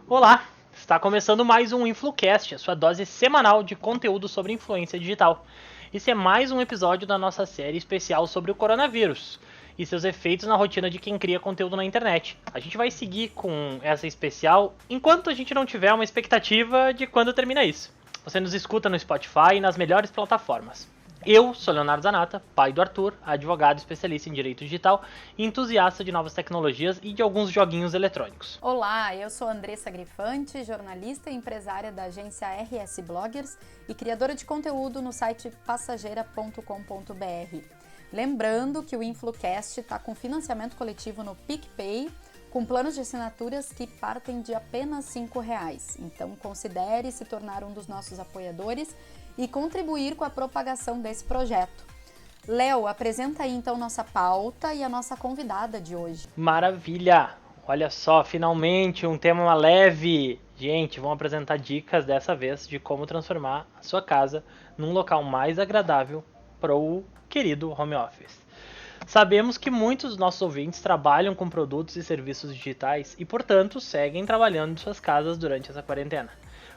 Olá! Está começando mais um InfluCast, a sua dose semanal de conteúdo sobre influência digital. Esse é mais um episódio da nossa série especial sobre o coronavírus e seus efeitos na rotina de quem cria conteúdo na internet. A gente vai seguir com essa especial enquanto a gente não tiver uma expectativa de quando termina isso. Você nos escuta no Spotify e nas melhores plataformas. Eu sou Leonardo Zanata, pai do Arthur, advogado especialista em direito digital e entusiasta de novas tecnologias e de alguns joguinhos eletrônicos. Olá, eu sou Andressa Grifante, jornalista e empresária da agência RS Bloggers e criadora de conteúdo no site passageira.com.br. Lembrando que o InfluCast está com financiamento coletivo no PicPay, com planos de assinaturas que partem de apenas R$ 5,00. Então considere se tornar um dos nossos apoiadores e contribuir com a propagação desse projeto. Léo, apresenta aí então nossa pauta e a nossa convidada de hoje. Maravilha! Olha só, finalmente um tema leve! Gente, vamos apresentar dicas dessa vez de como transformar a sua casa num local mais agradável para o querido home office. Sabemos que muitos dos nossos ouvintes trabalham com produtos e serviços digitais e, portanto, seguem trabalhando em suas casas durante essa quarentena.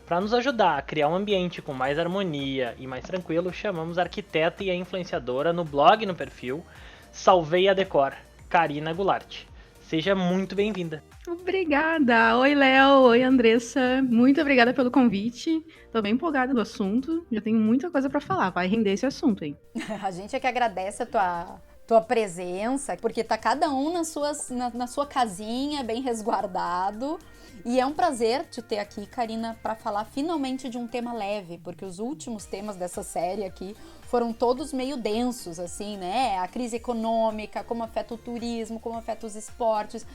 Para nos ajudar a criar um ambiente com mais harmonia e mais tranquilo, chamamos a arquiteta e a influenciadora no blog e no perfil Salvei a Decor, Karina Goulart. Seja muito bem-vinda. Obrigada! Oi, Léo! Oi, Andressa! Muito obrigada pelo convite. Tô bem empolgada no assunto. Já tenho muita coisa para falar. Vai render esse assunto aí. A gente é que agradece a tua presença, porque tá cada um na sua casinha, bem resguardado. E é um prazer te ter aqui, Karina, para falar finalmente de um tema leve, porque os últimos temas dessa série aqui foram todos meio densos, assim, né? A crise econômica, como afeta o turismo, como afeta os esportes,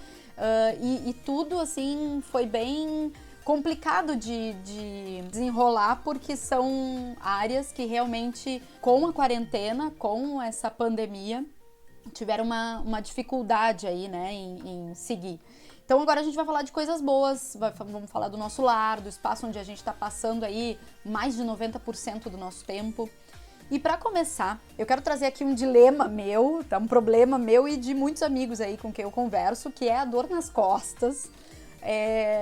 e tudo, assim, foi bem complicado de desenrolar, porque são áreas que realmente, com a quarentena, com essa pandemia, tiveram uma dificuldade aí, né, em seguir. Então agora a gente vai falar de coisas boas, vamos falar do nosso lar, do espaço onde a gente está passando aí mais de 90% do nosso tempo. E para começar, eu quero trazer aqui um dilema meu, tá? Um problema meu e de muitos amigos aí com quem eu converso, que é a dor nas costas,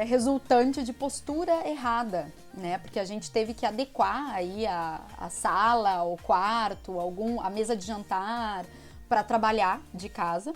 resultante de postura errada, né? Porque a gente teve que adequar aí a sala, o quarto, a mesa de jantar para trabalhar de casa.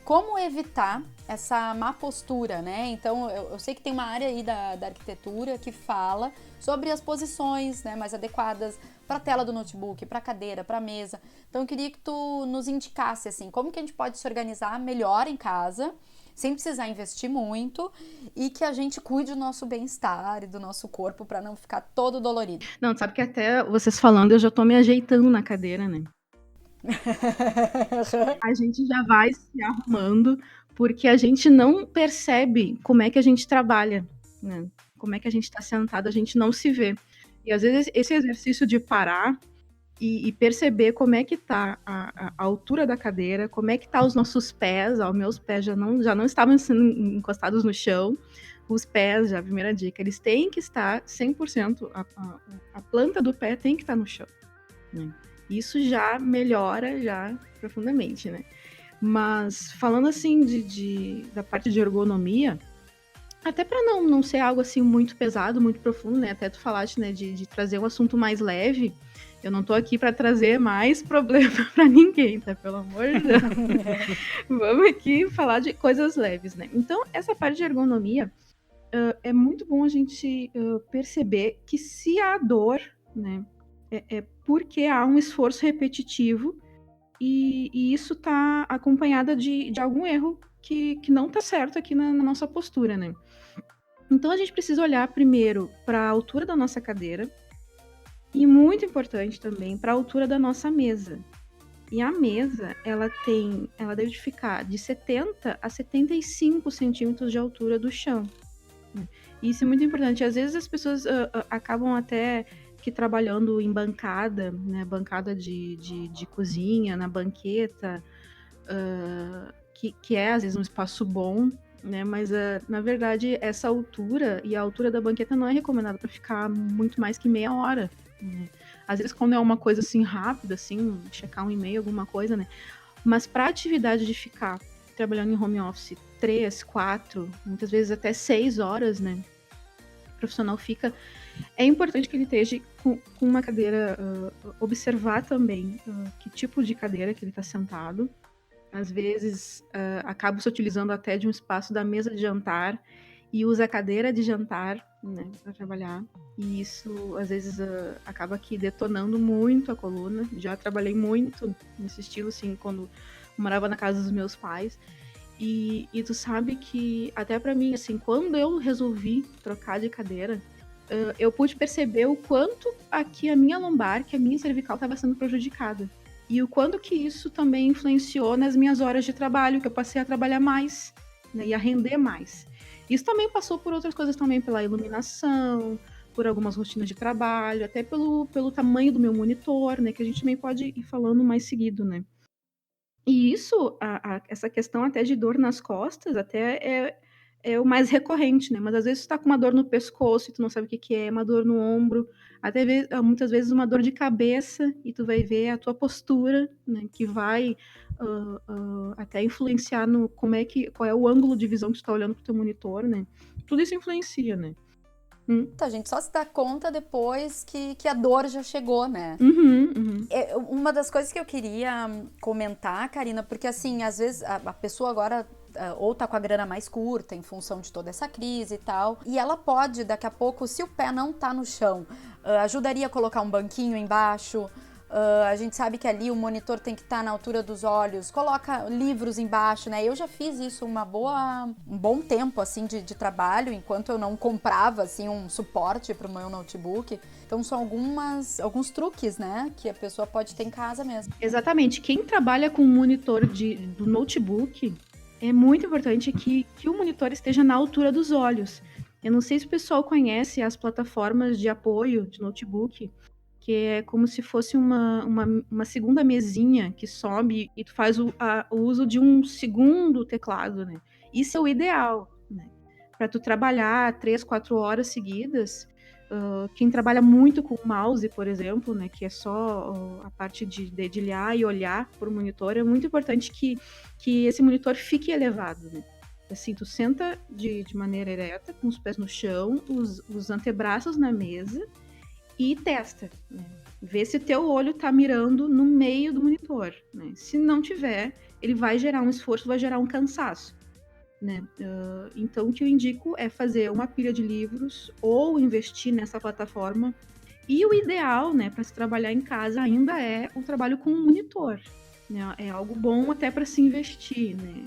Como evitar essa má postura, né? Então, eu sei que tem uma área aí da arquitetura que fala sobre as posições, né, mais adequadas para a tela do notebook, para a cadeira, para a mesa. Então, eu queria que tu nos indicasse, assim, como que a gente pode se organizar melhor em casa, sem precisar investir muito, e que a gente cuide do nosso bem-estar e do nosso corpo para não ficar todo dolorido. Não, sabe que até vocês falando, eu já tô me ajeitando na cadeira, né? A gente já vai se arrumando, porque a gente não percebe como é que a gente trabalha, né? Como é que a gente tá sentado, a gente não se vê. E às vezes esse exercício de parar e perceber como é que tá a altura da cadeira, como é que tá os nossos pés, ó, meus pés já não estavam sendo encostados no chão, os pés, já a primeira dica, eles têm que estar 100%, a planta do pé tem que estar no chão, né? Isso já melhora já profundamente, né? Mas falando assim da parte de ergonomia, até para não ser algo assim muito pesado, muito profundo, né? Até tu falaste, né, de trazer um assunto mais leve. Eu não tô aqui para trazer mais problema para ninguém, tá? Pelo amor de Deus. Vamos aqui falar de coisas leves, né? Então, essa parte de ergonomia, é muito bom a gente perceber que se há dor, né, é porque há um esforço repetitivo e isso está acompanhado de algum erro que não está certo aqui na nossa postura, né? Então a gente precisa olhar primeiro para a altura da nossa cadeira e, muito importante também, para a altura da nossa mesa. E a mesa, ela deve ficar de 70 a 75 centímetros de altura do chão. Isso é muito importante. Às vezes as pessoas acabam até que trabalhando em bancada, né, bancada de cozinha, na banqueta, que é às vezes um espaço bom, né, mas na verdade essa altura e a altura da banqueta não é recomendada para ficar muito mais que meia hora, né? Às vezes quando é uma coisa assim rápida, assim, checar um e-mail, alguma coisa, né, mas para atividade de ficar trabalhando em home office 3, 4, muitas vezes até 6 horas, né, profissional fica, é importante que ele esteja com uma cadeira, observar também que tipo de cadeira que ele está sentado. Às vezes, acabo se utilizando até de um espaço da mesa de jantar e usa a cadeira de jantar, né, para trabalhar. E isso, às vezes, acaba aqui detonando muito a coluna. Já trabalhei muito nesse estilo, assim, quando morava na casa dos meus pais. E tu sabe que, até pra mim, assim, quando eu resolvi trocar de cadeira, eu pude perceber o quanto aqui a minha lombar, que a minha cervical estava sendo prejudicada. E o quanto que isso também influenciou nas minhas horas de trabalho, que eu passei a trabalhar mais, né, e a render mais. Isso também passou por outras coisas também, pela iluminação, por algumas rotinas de trabalho, até pelo tamanho do meu monitor, né, que a gente também pode ir falando mais seguido, né. E isso, essa questão até de dor nas costas, até é o mais recorrente, né? Mas às vezes tu tá com uma dor no pescoço e tu não sabe o que que é, uma dor no ombro, muitas vezes uma dor de cabeça, e tu vai ver a tua postura, né? Que vai até influenciar no qual é o ângulo de visão que tu tá olhando pro teu monitor, né? Tudo isso influencia, né? A gente só se dá conta depois que a dor já chegou, né? Uhum. Uma das coisas que eu queria comentar, Karina, porque assim, às vezes a pessoa agora ou tá com a grana mais curta em função de toda essa crise e tal, e ela pode, daqui a pouco, se o pé não tá no chão, ajudaria a colocar um banquinho embaixo. A gente sabe que ali o monitor tem que estar na altura dos olhos, coloca livros embaixo, né? Eu já fiz isso um bom tempo, assim, de trabalho, enquanto eu não comprava, assim, um suporte para o meu notebook. Então são alguns truques, né, que a pessoa pode ter em casa mesmo. Exatamente. Quem trabalha com monitor do notebook, é muito importante que o monitor esteja na altura dos olhos. Eu não sei se o pessoal conhece as plataformas de apoio de notebook, que é como se fosse uma segunda mesinha que sobe e tu faz o uso de um segundo teclado, né? Isso é o ideal, né? Para tu trabalhar 3, 4 horas seguidas. Quem trabalha muito com o mouse, por exemplo, né, que é só a parte de dedilhar e olhar por monitor, é muito importante que esse monitor fique elevado, né? Assim, tu senta de maneira ereta, com os pés no chão, os antebraços na mesa, e testa, né? Vê se teu olho tá mirando no meio do monitor, né? Se não tiver, ele vai gerar um esforço, vai gerar um cansaço, né? Então, o que eu indico é fazer uma pilha de livros ou investir nessa plataforma. E o ideal, né, para se trabalhar em casa ainda é o trabalho com um monitor, né? É algo bom até para se investir, né?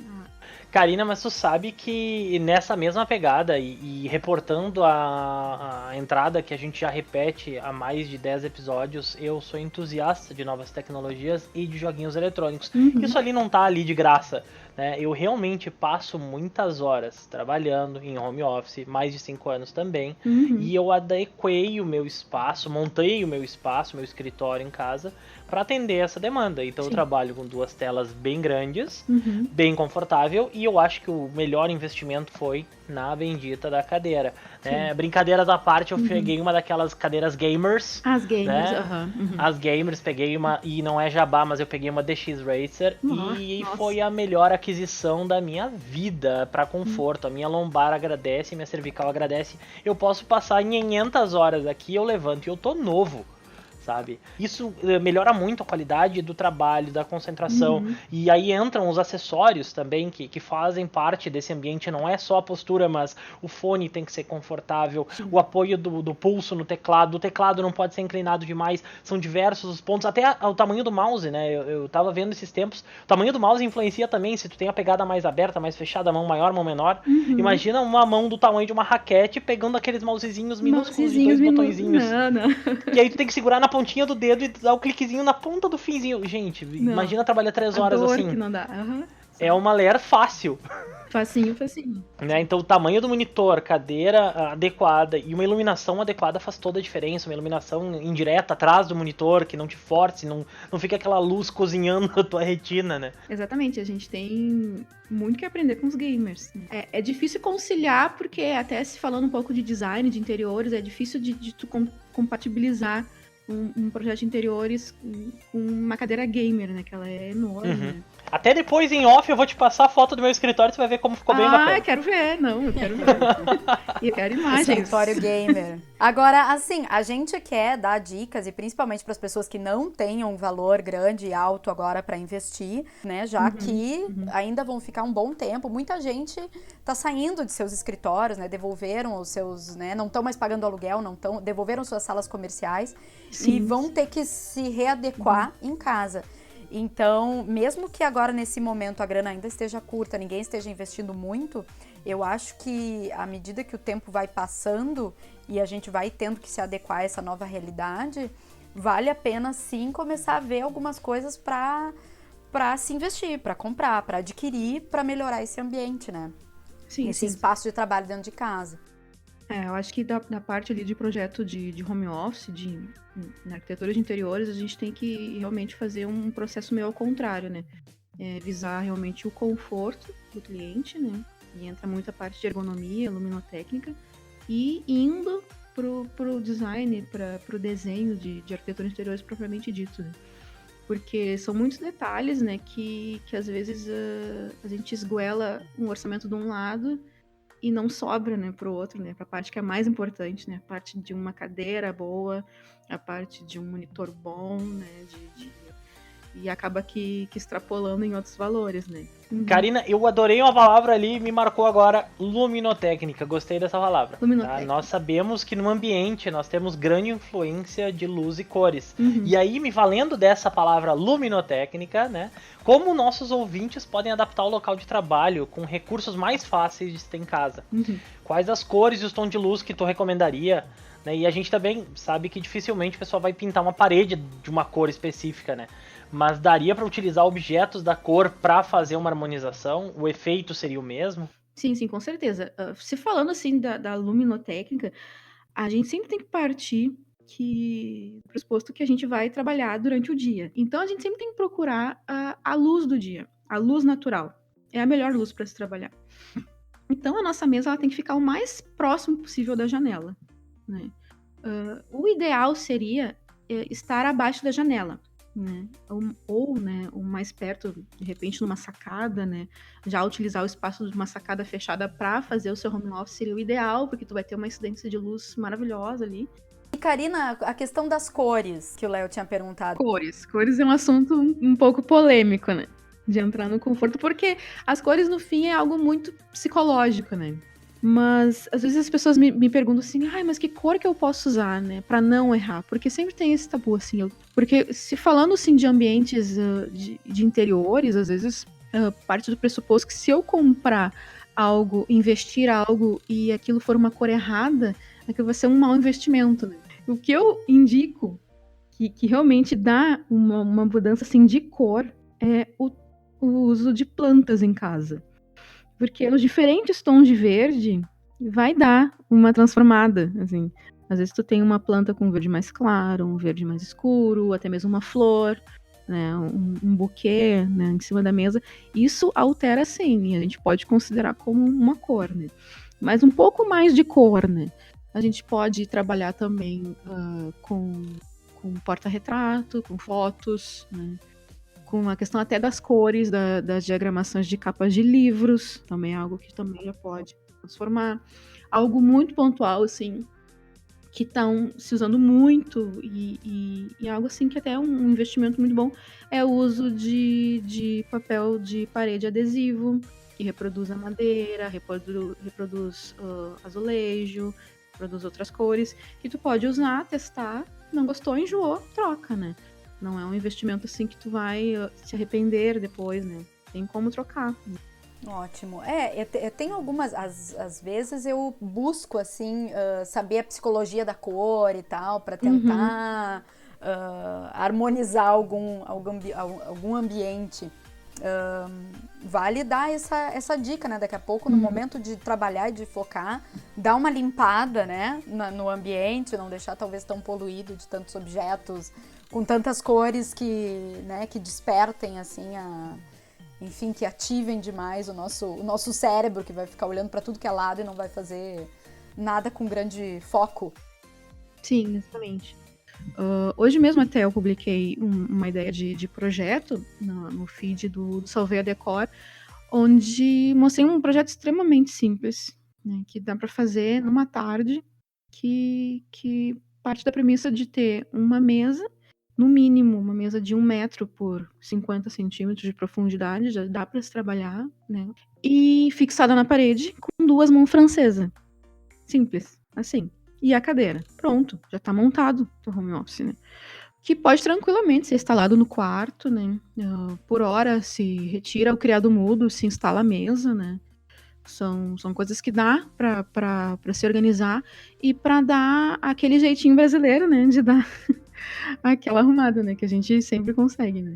Karina, mas tu sabe que nessa mesma pegada e reportando a entrada que a gente já repete há mais de 10 episódios, eu sou entusiasta de novas tecnologias e de joguinhos eletrônicos. Isso ali não tá ali de graça, né? Eu realmente passo muitas horas trabalhando em home office, mais de 5 anos também, e eu adequei o meu espaço, montei o meu espaço, meu escritório em casa, para atender essa demanda. Então eu trabalho com 2 telas bem grandes, bem confortável, e eu acho que o melhor investimento foi na bendita da cadeira. Né? Brincadeiras à parte, eu peguei uma daquelas cadeiras gamers. As gamers, né? As gamers, peguei uma, e não é jabá, mas eu peguei uma DX Racer, e foi a melhor aquisição da minha vida para conforto. A minha lombar agradece, minha cervical agradece. Eu posso passar 500 horas aqui, eu levanto e eu tô novo. Sabe? Isso melhora muito a qualidade do trabalho, da concentração. E aí entram os acessórios também que fazem parte desse ambiente. Não é só a postura, mas o fone tem que ser confortável, o apoio do pulso no teclado. O teclado não pode ser inclinado demais. São diversos os pontos. Até o tamanho do mouse, né? Eu tava vendo esses tempos. O tamanho do mouse influencia também. Se tu tem a pegada mais aberta, mais fechada, mão maior, mão menor. Imagina uma mão do tamanho de uma raquete pegando aqueles mousezinhos minúsculos de 2 botõezinhos. Não. E aí tu tem que segurar na pontinha do dedo e dar o cliquezinho na ponta do finzinho. Gente, imagina trabalhar 3 horas dor assim. Que não dá. É uma ler fácil. Facinho. Né? Então o tamanho do monitor, cadeira adequada e uma iluminação adequada faz toda a diferença. Uma iluminação indireta atrás do monitor, que não te force, não fica aquela luz cozinhando a tua retina, né? Exatamente, a gente tem muito que aprender com os gamers. É difícil conciliar, porque até se falando um pouco de design, de interiores, é difícil de tu compatibilizar um projeto de interiores com uma cadeira gamer, né? Que ela é enorme. Né? Até depois, em off, eu vou te passar a foto do meu escritório, você vai ver como ficou bem bacana. Eu quero ver, eu quero ver. E eu quero imagens. Escritório gamer. Agora, assim, a gente quer dar dicas, e principalmente para as pessoas que não tenham um valor grande e alto agora para investir, né? Já que ainda vão ficar um bom tempo. Muita gente tá saindo de seus escritórios, né? Devolveram os seus, né? Não estão mais pagando aluguel, devolveram suas salas comerciais e vão ter que se readequar em casa. Então, mesmo que agora nesse momento a grana ainda esteja curta, ninguém esteja investindo muito, eu acho que à medida que o tempo vai passando e a gente vai tendo que se adequar a essa nova realidade, vale a pena sim começar a ver algumas coisas para se investir, para comprar, para adquirir, para melhorar esse ambiente, né? Esse espaço de trabalho dentro de casa. Eu acho que da parte ali de projeto de home office, na arquitetura de interiores, a gente tem que realmente fazer um processo meio ao contrário, né? Visar realmente o conforto do cliente, né? E entra muito a parte de ergonomia, luminotécnica, e indo pro design, pro desenho de arquitetura de interiores propriamente dito, né? Porque são muitos detalhes, né, que às vezes a gente esguela um orçamento de um lado e não sobra, né, pro outro, né, pra parte que é mais importante, né, a parte de uma cadeira boa, a parte de um monitor bom, né, e acaba que extrapolando em outros valores, né. Karina, eu adorei uma palavra ali, me marcou agora, luminotécnica, gostei dessa palavra. Tá? Nós sabemos que no ambiente nós temos grande influência de luz e cores. E aí, me valendo dessa palavra luminotécnica, né, como nossos ouvintes podem adaptar o local de trabalho com recursos mais fáceis de ter em casa? Quais as cores e os tons de luz que tu recomendaria? Né? E a gente também sabe que dificilmente o pessoal vai pintar uma parede de uma cor específica, né? Mas daria para utilizar objetos da cor para fazer uma harmonização? O efeito seria o mesmo? Sim, com certeza. Se falando assim da luminotécnica, a gente sempre tem que partir do pressuposto que a gente vai trabalhar durante o dia. Então a gente sempre tem que procurar a luz do dia, a luz natural. É a melhor luz para se trabalhar. Então a nossa mesa ela tem que ficar o mais próximo possível da janela, né? O ideal seria estar abaixo da janela, né? Ou né, o mais perto, de repente, numa sacada, né? Já utilizar o espaço de uma sacada fechada para fazer o seu home office seria o ideal, porque tu vai ter uma incidência de luz maravilhosa ali. E Karina, a questão das cores que o Léo tinha perguntado. Cores é um assunto um pouco polêmico, né? De entrar no conforto, porque as cores, no fim, é algo muito psicológico, né? Mas, às vezes, as pessoas me perguntam assim, mas que cor que eu posso usar, né? Pra não errar. Porque sempre tem esse tabu, assim. Porque, se falando, assim, de ambientes de interiores, às vezes, parte do pressuposto que se eu comprar algo, investir algo, e aquilo for uma cor errada, aquilo vai ser um mau investimento, né? O que eu indico, que realmente dá uma mudança, assim, de cor, é o uso de plantas em casa. Porque os diferentes tons de verde vai dar uma transformada, assim. Às vezes tu tem uma planta com verde mais claro, um verde mais escuro, até mesmo uma flor, né, um buquê, né, em cima da mesa. Isso altera sim, e a gente pode considerar como uma cor, né. Mas um pouco mais de cor, né. A gente pode trabalhar também com porta-retrato, com fotos, né. Com a questão até das cores, das diagramações de capas de livros, também é algo que também já pode transformar. Algo muito pontual, assim, que estão se usando muito e algo assim que até é um investimento muito bom, é o uso de papel de parede adesivo, que reproduz a madeira, reproduz azulejo, reproduz outras cores, que tu pode usar, testar, não gostou, enjoou, troca, né? Não é um investimento assim que tu vai se arrepender depois, né? Tem como trocar. Ótimo. Eu tenho algumas, às vezes eu busco, assim, saber a psicologia da cor e tal, para tentar harmonizar algum ambiente. Vale dar essa dica, né? Daqui a pouco, no momento de trabalhar e de focar, dar uma limpada, né? No ambiente, não deixar talvez tão poluído de tantos objetos, com tantas cores que despertem, assim, enfim, que ativem demais o nosso cérebro, que vai ficar olhando para tudo que é lado e não vai fazer nada com grande foco. Sim, exatamente. Hoje mesmo até eu publiquei uma ideia de projeto no feed do Salveia Decor, onde mostrei um projeto extremamente simples, né, que dá para fazer numa tarde, que parte da premissa de ter uma mesa, no mínimo, uma mesa de 1 metro por 50 centímetros de profundidade, já dá para se trabalhar, né? E fixada na parede com 2 mãos francesas. Simples, assim. E a cadeira. Pronto, já tá montado o home office, né? Que pode tranquilamente ser instalado no quarto, né? Por hora se retira o criado mudo, se instala a mesa, né? São coisas que dá para se organizar e para dar aquele jeitinho brasileiro, né? De dar aquela arrumada, né? Que a gente sempre consegue, né?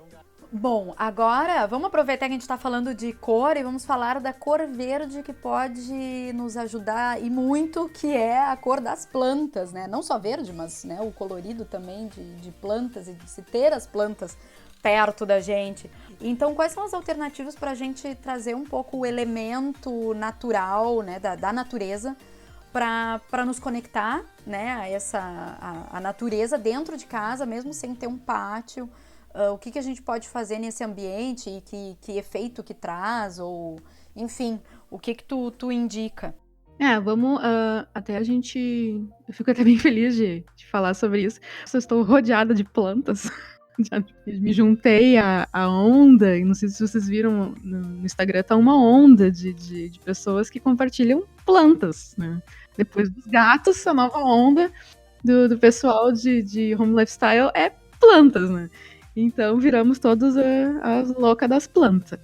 Bom, agora vamos aproveitar que a gente está falando de cor e vamos falar da cor verde que pode nos ajudar e muito, que é a cor das plantas, né? Não só verde, mas né, o colorido também de plantas e de se ter as plantas perto da gente. Então, quais são as alternativas para a gente trazer um pouco o elemento natural, né, da natureza para nos conectar, né, a natureza dentro de casa, mesmo sem ter um pátio? O que a gente pode fazer nesse ambiente e que efeito que traz, ou enfim, o que tu indica? Vamos, até a gente, eu fico até bem feliz de falar sobre isso. Eu estou rodeada de plantas, já me juntei à onda, e não sei se vocês viram no Instagram, tá uma onda de pessoas que compartilham plantas, né? Depois dos gatos, a nova onda do pessoal de home lifestyle é plantas, né? Então, viramos todos as loucas das plantas.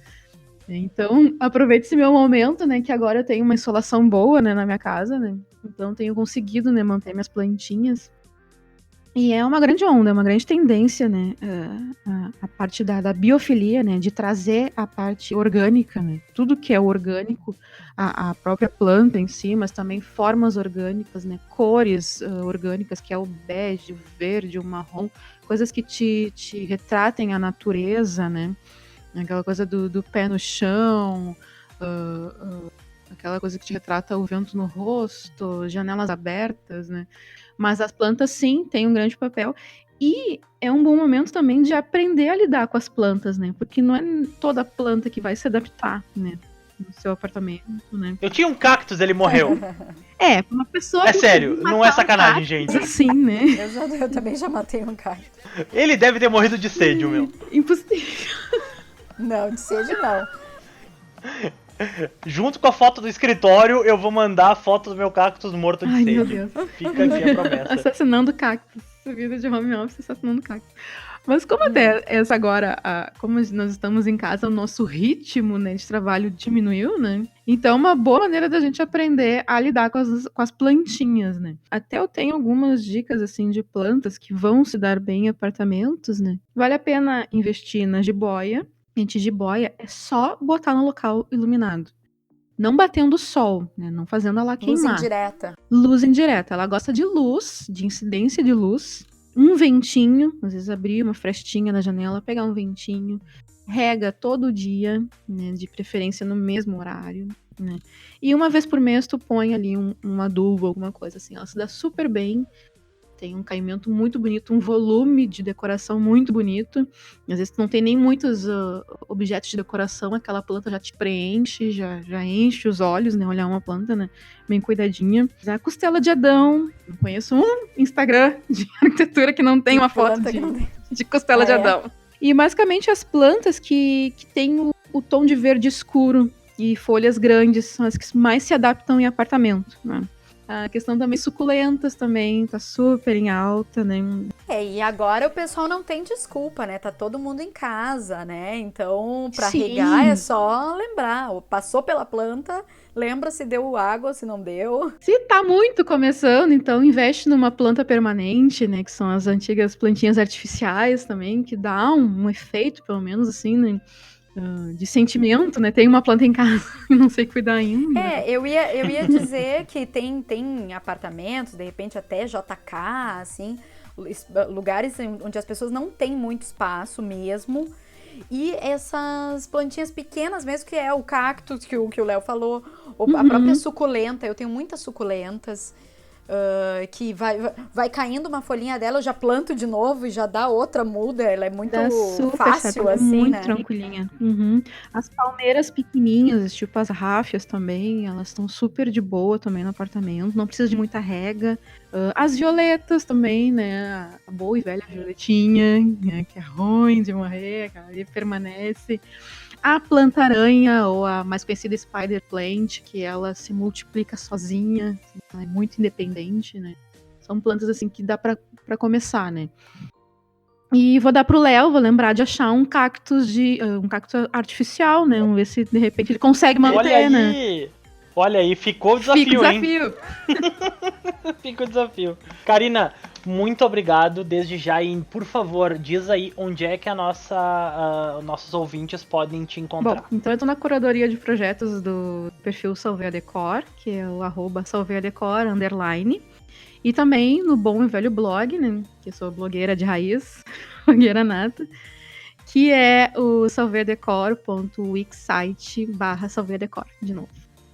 Então, aproveite esse meu momento, né, que agora eu tenho uma insolação boa, né, na minha casa, né, então tenho conseguido, né, manter minhas plantinhas. E é uma grande onda, é uma grande tendência, né, a parte da biofilia, né, de trazer a parte orgânica, né, tudo que é orgânico, a própria planta em si, mas também formas orgânicas, né, cores orgânicas, que é o bege, o verde, o marrom, coisas que te retratem a natureza, né, aquela coisa do pé no chão, aquela coisa que te retrata o vento no rosto, janelas abertas, né? Mas as plantas, sim, têm um grande papel. E é um bom momento também de aprender a lidar com as plantas, né? Porque não é toda planta que vai se adaptar, né? No seu apartamento, né? Eu tinha um cactus, ele morreu. Uma pessoa... É sério, não é sacanagem, gente. Assim, né? Eu também já matei um cactus. Ele deve ter morrido de sede, o meu. Impossível. Não, de sede não. Junto com a foto do escritório, eu vou mandar a foto do meu cactus morto de sede. Meu Deus. Fica aqui a promessa. Assassinando cactus. Vida de home office, assassinando cactus. Mas como até essa agora, como nós estamos em casa, o nosso ritmo, né, de trabalho diminuiu, né? Então, uma boa maneira da gente aprender a lidar com as plantinhas, né? Até eu tenho algumas dicas, assim, de plantas que vão se dar bem em apartamentos, né? Vale a pena investir na jiboia. Gente, jiboia é só botar no local iluminado. Não batendo sol, né? Não fazendo ela queimar. Luz indireta. Luz indireta. Ela gosta de luz, de incidência de luz. Um ventinho, às vezes abrir uma frestinha na janela, pegar um ventinho. Rega todo dia, né? De preferência no mesmo horário, né? E uma vez por mês tu põe ali um adubo, alguma coisa assim. Ela se dá super bem. Tem um caimento muito bonito, um volume de decoração muito bonito. Às vezes tu não tem nem muitos objetos de decoração, aquela planta já te preenche, já enche os olhos, né? Olhar uma planta, né? Bem cuidadinha. A costela de Adão. Eu conheço um Instagram de arquitetura que não tem uma foto de costela de Adão. E basicamente as plantas que têm o tom de verde escuro e folhas grandes são as que mais se adaptam em apartamento, né? A questão também suculentas também tá super em alta, né? E agora o pessoal não tem desculpa, né? Tá todo mundo em casa, né? Então, pra Sim. regar é só lembrar. Passou pela planta, lembra se deu água, se não deu. Se tá muito começando, então investe numa planta permanente, né? Que são as antigas plantinhas artificiais também, que dá um efeito, pelo menos assim, né? De sentimento, né? Tem uma planta em casa e não sei cuidar ainda. Eu ia dizer que tem apartamentos, de repente até JK, assim, lugares onde as pessoas não têm muito espaço mesmo. E essas plantinhas pequenas mesmo, que é o cactus que o Léo falou, a própria suculenta, eu tenho muitas suculentas. que vai caindo uma folhinha dela, eu já planto de novo e já dá outra muda. Ela é muito fácil, certo, assim, muito né? tranquilinha. Uhum. As palmeiras pequenininhas, tipo as ráfias também, elas estão super de boa também no apartamento, não precisa de muita rega. As violetas também, né? A boa e velha violetinha, né? Que é ruim de morrer, aquela ali permanece. A planta-aranha, ou a mais conhecida Spider Plant, que ela se multiplica sozinha, assim, ela é muito independente, né? São plantas assim que dá pra começar, né? E vou dar pro Léo, vou lembrar de achar um cactus artificial, né? Vamos ver se de repente ele consegue manter, né? Olha aí, ficou o desafio, Fica o desafio. hein? Fica o desafio. Karina, muito obrigado desde já e, por favor, diz aí onde é que nossos ouvintes podem te encontrar. Bom, então eu tô na curadoria de projetos do perfil Salveia Decor, que é o @salveiadecor_. E também no bom e velho blog, né? Que eu sou blogueira de raiz, blogueira nata, que é o salveiadecor.wixsite/salveiadecor, de novo.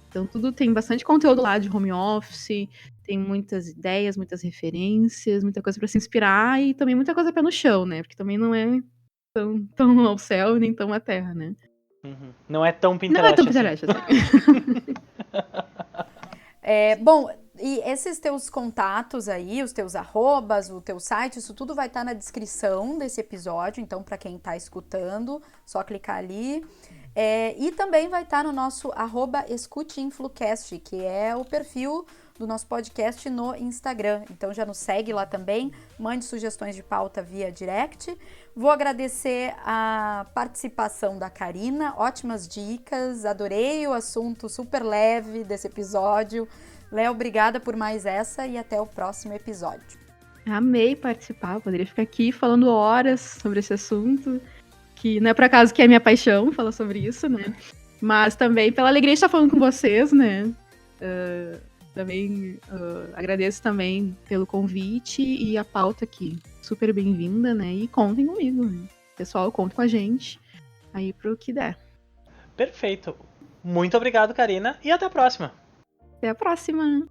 Então tudo tem bastante conteúdo lá de home office, tem muitas ideias, muitas referências, muita coisa para se inspirar e também muita coisa pé no chão, né? Porque também não é tão ao céu nem tão à terra, né? Uhum. Não é tão Pinterest. Não é tão Pinterest assim. Bom, e esses teus contatos aí, os teus arrobas, o teu site, isso tudo vai estar na descrição desse episódio, então para quem está escutando, só clicar ali. E também vai estar no nosso @escuteinflucast, que é o perfil do nosso podcast no Instagram. Então já nos segue lá também, mande sugestões de pauta via direct. Vou agradecer a participação da Karina, ótimas dicas, adorei o assunto super leve desse episódio. Léo, obrigada por mais essa e até o próximo episódio. Amei participar, poderia ficar aqui falando horas sobre esse assunto, que não é por acaso que é minha paixão falar sobre isso, né? Mas também pela alegria de estar falando com vocês, né? Também agradeço também pelo convite e a pauta aqui. Super bem-vinda, né? E contem comigo, né? Pessoal, conta com a gente aí pro que der. Perfeito. Muito obrigado, Karina, e até a próxima. Até a próxima!